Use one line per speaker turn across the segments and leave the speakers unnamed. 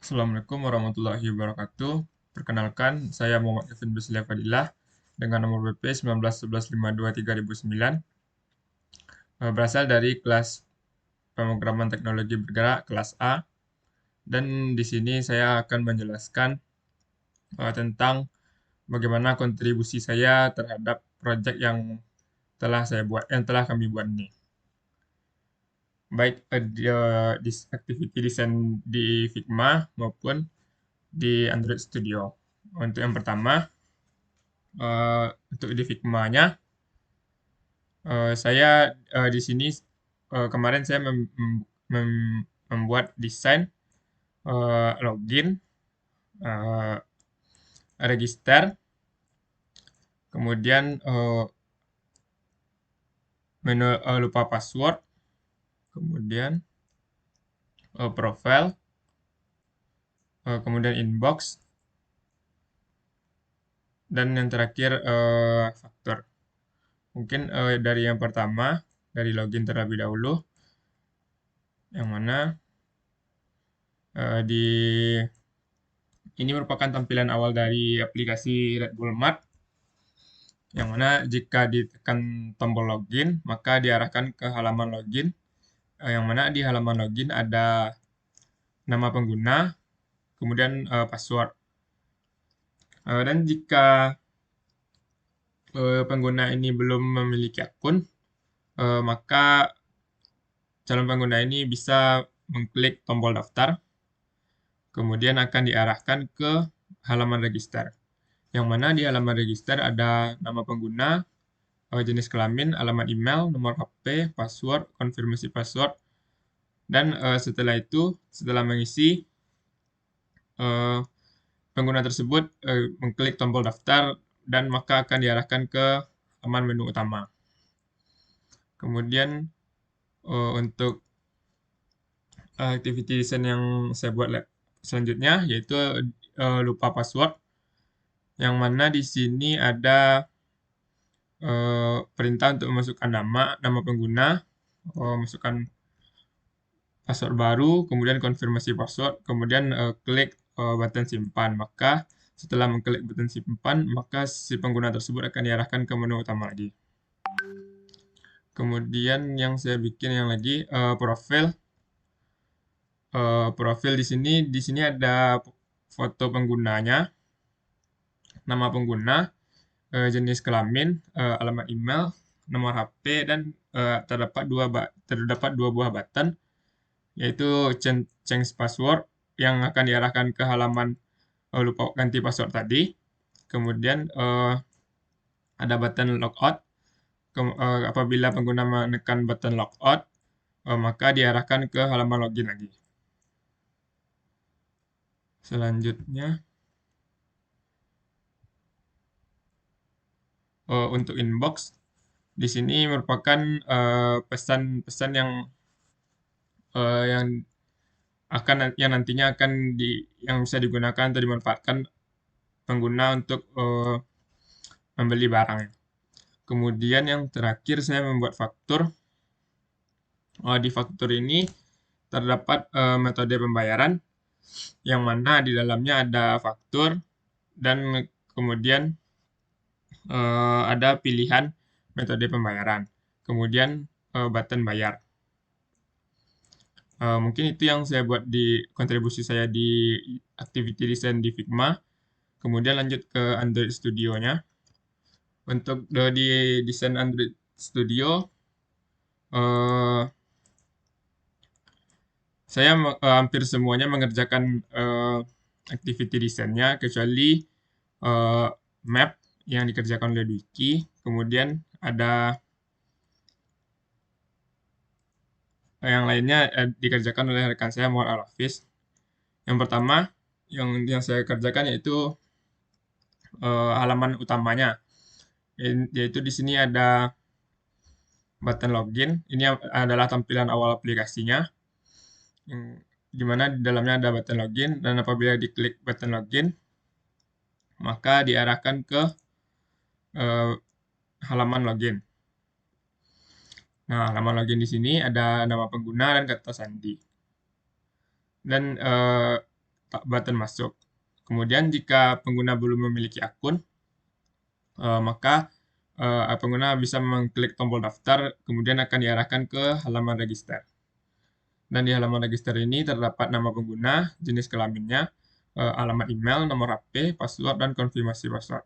Assalamualaikum warahmatullahi wabarakatuh. Perkenalkan, saya Muhammad Kevin Bislia Fadilah dengan nomor BP 1911523009, berasal dari kelas pemrograman teknologi bergerak kelas A, dan di sini saya akan menjelaskan tentang bagaimana kontribusi saya terhadap proyek yang telah kami buat ini. Baik di activity design di Figma maupun di Android Studio. Untuk yang pertama, untuk di Figma-nya, saya di sini kemarin saya membuat desain login, uh, register, kemudian menu lupa password, kemudian profile, kemudian inbox, dan yang terakhir faktur. Mungkin dari yang pertama, dari login terlebih dahulu, yang mana ini merupakan tampilan awal dari aplikasi Red Bull Mart, yang mana jika ditekan tombol login, maka diarahkan ke halaman login, yang mana di halaman login ada nama pengguna, kemudian password. Dan jika pengguna ini belum memiliki akun, maka calon pengguna ini bisa mengklik tombol daftar, kemudian akan diarahkan ke halaman register, yang mana di halaman register ada nama pengguna, jenis kelamin, alamat email, nomor HP, password, konfirmasi password, dan setelah mengisi, pengguna tersebut mengklik tombol daftar dan maka akan diarahkan ke halaman menu utama. Kemudian untuk activity design yang saya buat selanjutnya yaitu lupa password, yang mana di sini ada perintah untuk memasukkan nama pengguna, masukkan password baru, kemudian konfirmasi password, kemudian klik button simpan. Maka setelah mengklik button simpan, maka si pengguna tersebut akan diarahkan ke menu utama lagi. Kemudian yang saya bikin yang lagi profil. Profil di sini ada foto penggunanya, nama pengguna, jenis kelamin, alamat email, nomor HP, dan terdapat dua buah button, yaitu change password yang akan diarahkan ke halaman lupa ganti password tadi. Kemudian ada button logout. Apabila pengguna menekan button logout, maka diarahkan ke halaman login lagi. Selanjutnya, untuk inbox, di sini merupakan pesan-pesan yang nantinya yang bisa digunakan atau dimanfaatkan pengguna untuk membeli barang. Kemudian yang terakhir saya membuat faktur. Di faktur ini terdapat metode pembayaran, yang mana di dalamnya ada faktur dan kemudian ada pilihan metode pembayaran. Kemudian button bayar. Mungkin itu yang saya buat di kontribusi saya di activity design di Figma. Kemudian lanjut ke Android Studio-nya. Untuk di desain Android Studio, saya hampir semuanya mengerjakan activity desainnya kecuali map yang dikerjakan oleh Dwiki. Kemudian ada yang lainnya dikerjakan oleh rekan saya Muhammad Al-Hafiz. Yang pertama yang saya kerjakan yaitu halaman utamanya, yaitu di sini ada button login. Ini adalah tampilan awal aplikasinya, di mana di dalamnya ada button login, dan apabila diklik button login, maka diarahkan ke halaman login. Nah, halaman login di sini ada nama pengguna dan kata sandi. Dan button masuk. Kemudian jika pengguna belum memiliki akun, maka pengguna bisa mengklik tombol daftar, kemudian akan diarahkan ke halaman register. Dan di halaman register ini terdapat nama pengguna, jenis kelaminnya, alamat email, nomor HP, password, dan konfirmasi password.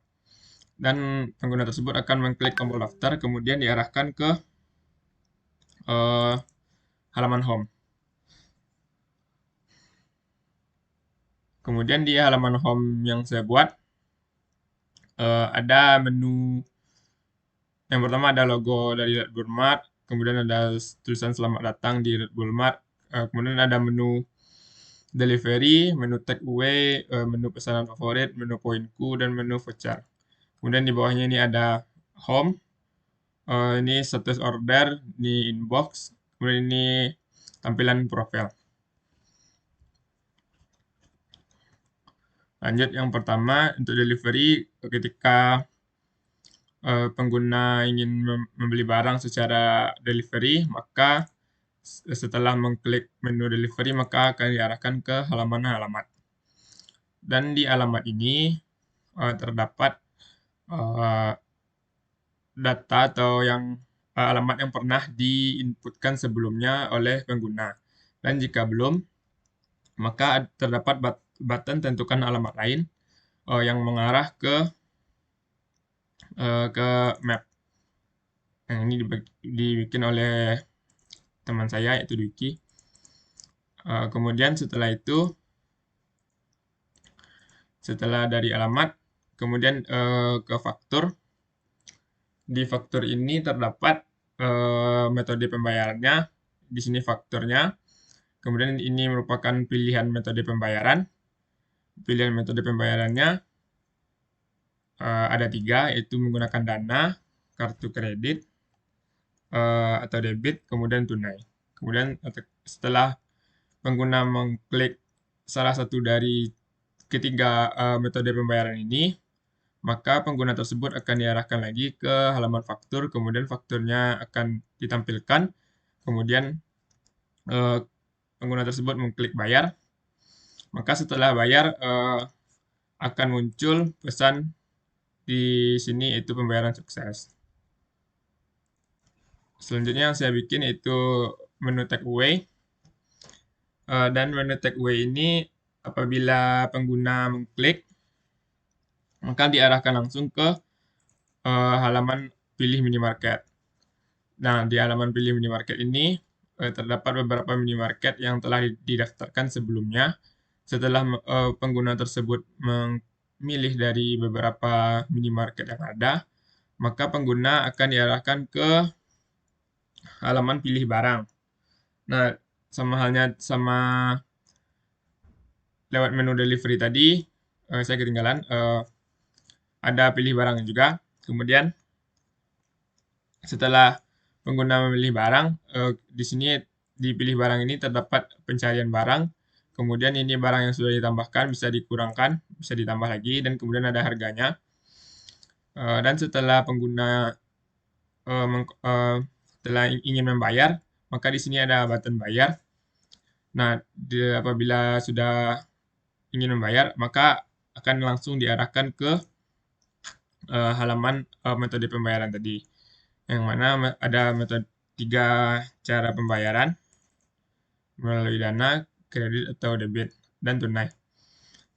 Dan pengguna tersebut akan mengklik tombol daftar, kemudian diarahkan ke halaman home. Kemudian di halaman home yang saya buat, ada menu. Yang pertama ada logo dari Red Bull Mart, kemudian ada tulisan selamat datang di Red Bull Mart, kemudian ada menu delivery, menu take away, menu pesanan favorit, menu poinku, dan menu voucher. Kemudian di bawahnya ini ada home, ini status order, ini inbox, kemudian ini tampilan profil. Lanjut yang pertama, untuk delivery, ketika pengguna ingin membeli barang secara delivery, maka setelah mengklik menu delivery, maka akan diarahkan ke halaman alamat. Dan di alamat ini terdapat data atau alamat yang pernah diinputkan sebelumnya oleh pengguna. Dan jika belum, maka terdapat button tentukan alamat lain yang mengarah ke map. Yang ini dibikin oleh teman saya, yaitu Dwiki. Kemudian setelah dari alamat, kemudian ke faktur. Di faktur ini terdapat metode pembayarannya. Di sini fakturnya. Kemudian ini merupakan pilihan metode pembayaran. Pilihan metode pembayarannya ada 3, yaitu menggunakan dana, kartu kredit, atau debit, kemudian tunai. Kemudian setelah pengguna mengklik salah satu dari ketiga metode pembayaran ini, maka pengguna tersebut akan diarahkan lagi ke halaman faktur, kemudian fakturnya akan ditampilkan, kemudian pengguna tersebut mengklik bayar, maka setelah bayar akan muncul pesan di sini, yaitu pembayaran sukses. Selanjutnya yang saya bikin yaitu menu take away. Dan menu take away ini apabila pengguna mengklik, maka diarahkan langsung ke halaman pilih minimarket. Nah, di halaman pilih minimarket ini terdapat beberapa minimarket yang telah didaftarkan sebelumnya. Setelah pengguna tersebut memilih dari beberapa minimarket yang ada, maka pengguna akan diarahkan ke halaman pilih barang. Nah, sama halnya sama lewat menu delivery tadi, saya ketinggalan, ada pilih barang juga. Kemudian setelah pengguna memilih barang, di sini di pilih barang ini terdapat pencarian barang. Kemudian ini barang yang sudah ditambahkan bisa dikurangkan, bisa ditambah lagi, dan kemudian ada harganya. Dan setelah pengguna setelah ingin membayar, maka di sini ada button bayar. Nah, apabila sudah ingin membayar, maka akan langsung diarahkan ke halaman metode pembayaran tadi, yang mana ada metode 3 cara pembayaran, melalui dana, kredit atau debit, dan tunai.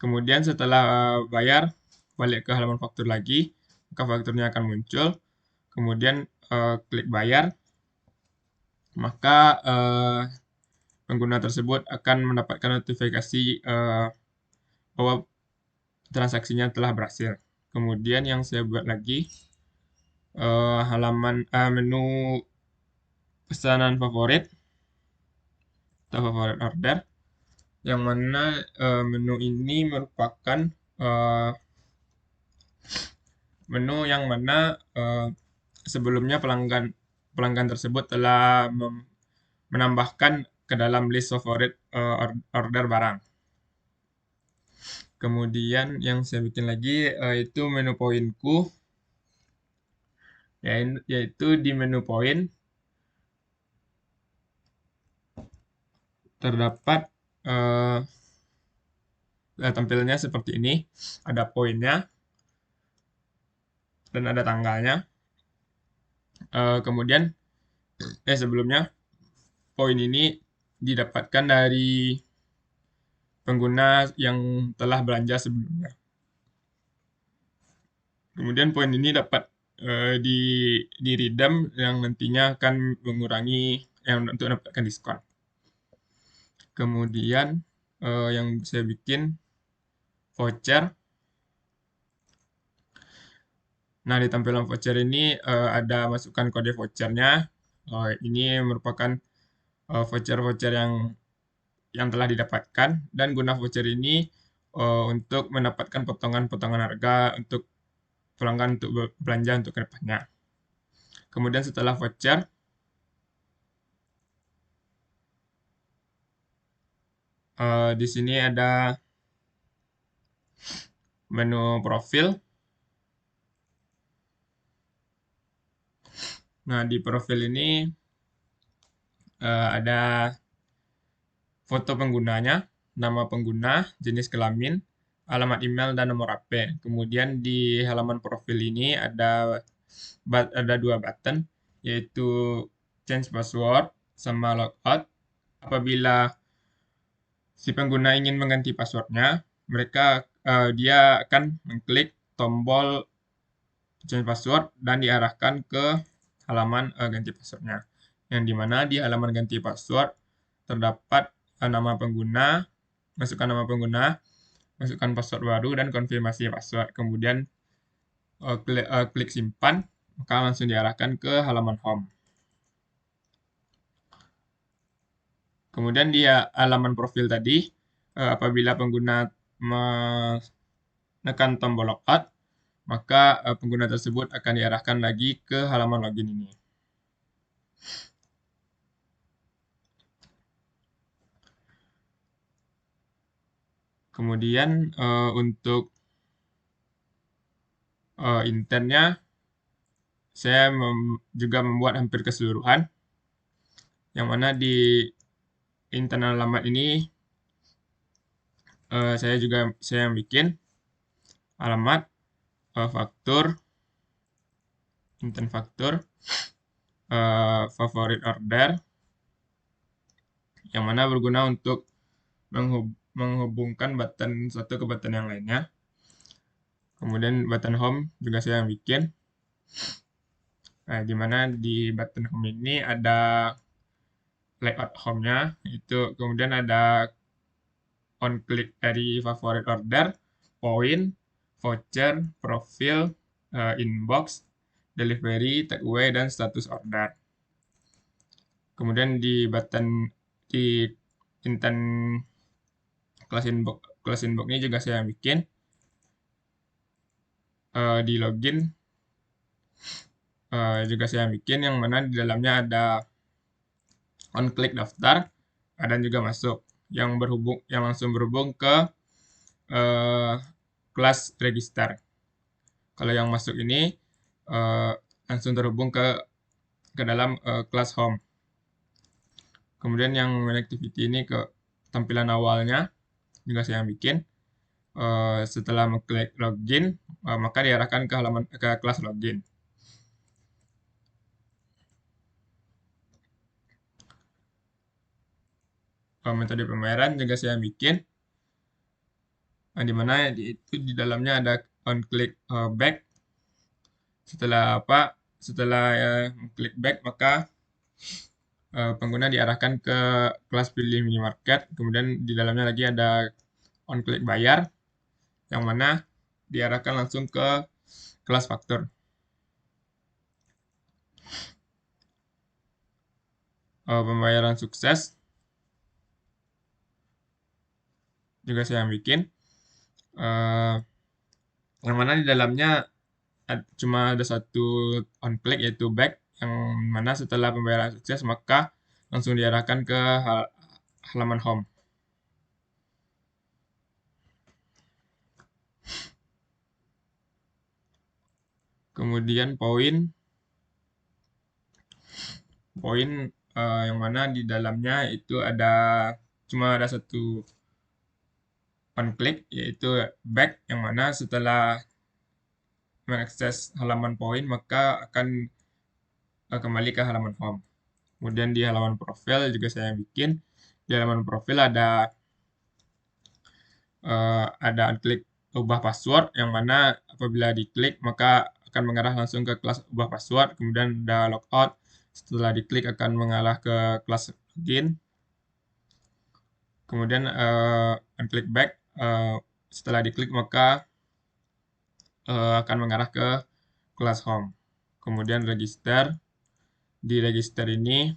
Kemudian setelah bayar, balik ke halaman faktur lagi, maka fakturnya akan muncul. Kemudian klik bayar, maka pengguna tersebut akan mendapatkan notifikasi bahwa transaksinya telah berhasil. Kemudian yang saya buat lagi, halaman menu pesanan favorit atau favorit order, yang mana menu ini merupakan menu yang mana sebelumnya pelanggan tersebut telah menambahkan ke dalam list favorit order barang. Kemudian yang saya bikin lagi itu menu poinku, yaitu di menu poin terdapat tampilannya seperti ini. Ada poinnya dan ada tanggalnya. Kemudian sebelumnya poin ini didapatkan dari pengguna yang telah belanja sebelumnya. Kemudian poin ini dapat di redeem yang nantinya akan mengurangi yang untuk mendapatkan diskon. Kemudian yang saya bikin voucher. Nah, di tampilan voucher ini ada masukkan kode vouchernya. Ini merupakan voucher-voucher yang telah didapatkan, dan guna voucher ini untuk mendapatkan potongan-potongan harga untuk pelanggan untuk belanja untuk kedepannya. Kemudian setelah voucher, di sini ada menu profil. Nah, di profil ini ada foto penggunanya, nama pengguna, jenis kelamin, alamat email, dan nomor HP. Kemudian di halaman profil ini ada dua button, yaitu change password sama logout. Apabila si pengguna ingin mengganti passwordnya, dia akan mengklik tombol change password dan diarahkan ke halaman ganti passwordnya. Yang dimana di halaman ganti password terdapat nama pengguna, masukkan nama pengguna, masukkan password baru, dan konfirmasi password. Kemudian klik simpan, maka langsung diarahkan ke halaman home. Kemudian di halaman profil tadi, apabila pengguna menekan tombol logout, maka pengguna tersebut akan diarahkan lagi ke halaman login ini. Kemudian untuk internnya, saya juga membuat hampir keseluruhan, yang mana di internal alamat ini saya yang bikin alamat, faktur, intern faktur, favorit order, yang mana berguna untuk menghubungkan button satu ke button yang lainnya. Kemudian button home juga saya yang bikin. Nah, di mana di button home ini ada layout home-nya, itu kemudian ada on click dari favorit order, poin, voucher, profil, inbox, delivery, takeaway, dan status order. Kemudian di button di intern class inbox ini juga saya bikin. Di login juga saya bikin, yang mana di dalamnya ada on click daftar dan juga masuk yang langsung berhubung ke kelas register. Kalau yang masuk ini langsung terhubung ke dalam kelas home. Kemudian yang main activity ini ke tampilan awalnya juga saya bikin. Setelah mengklik login, maka diarahkan ke kelas login. Metode pembayaran juga saya bikin, di mana itu di dalamnya ada on click back. Setelah klik back, maka pengguna diarahkan ke kelas pilih minimarket. Kemudian di dalamnya lagi ada on click bayar, yang mana diarahkan langsung ke kelas faktur. Pembayaran sukses juga saya bikin, yang mana di dalamnya cuma ada satu on click, yaitu back, yang mana setelah pembayaran sukses maka langsung diarahkan ke halaman home. Kemudian poin yang mana di dalamnya itu cuma ada satu on click, yaitu back, yang mana setelah mengakses halaman poin maka akan kembali ke halaman home. Kemudian di halaman profil juga saya bikin. Di halaman profil ada klik ubah password, yang mana apabila diklik maka akan mengarah langsung ke kelas ubah password. Kemudian ada logout, setelah diklik akan mengarah ke kelas login. Kemudian unclick back, setelah diklik maka akan mengarah ke kelas home. Kemudian register. Di register ini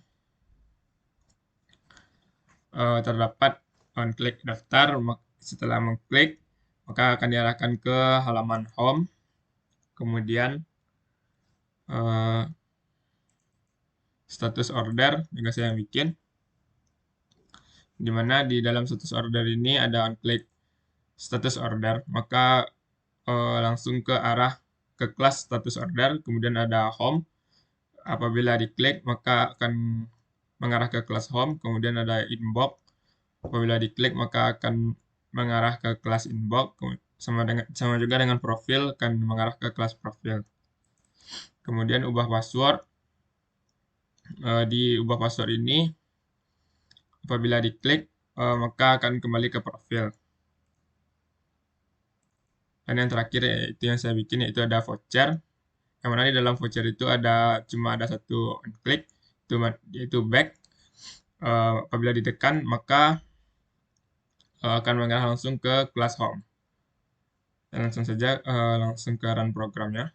terdapat on-click daftar. Setelah mengklik maka akan diarahkan ke halaman home. Kemudian status order juga saya bikin, di mana di dalam status order ini ada on-click status order, maka langsung ke arah ke kelas status order. Kemudian ada home, apabila diklik maka akan mengarah ke kelas home. Kemudian ada inbox, apabila diklik maka akan mengarah ke kelas inbox. Sama juga dengan profil, akan mengarah ke kelas profil. Kemudian ubah password. Di ubah password ini apabila diklik maka akan kembali ke profil. Dan yang terakhir yaitu yang saya bikin, yaitu ada voucher, yang mana di dalam voucher itu cuma ada satu klik, yaitu back. Apabila ditekan maka akan mengarah langsung ke kelas home. Dan langsung saja langsung ke run programnya.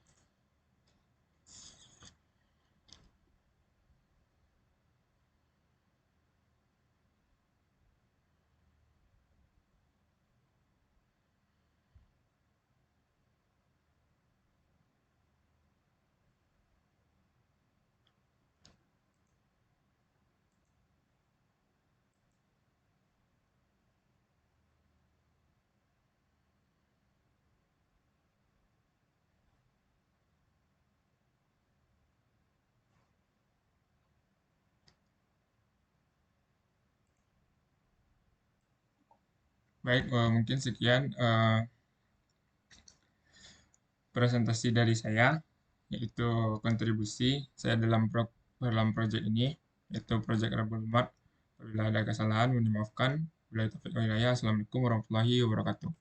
Baik, mungkin sekian presentasi dari saya, yaitu kontribusi saya dalam proyek ini, yaitu proyek Rabulmat. Apabila ada kesalahan, mohon dimaafkan. Wabillahi taufiq wal hidayah. Assalamualaikum warahmatullahi wabarakatuh.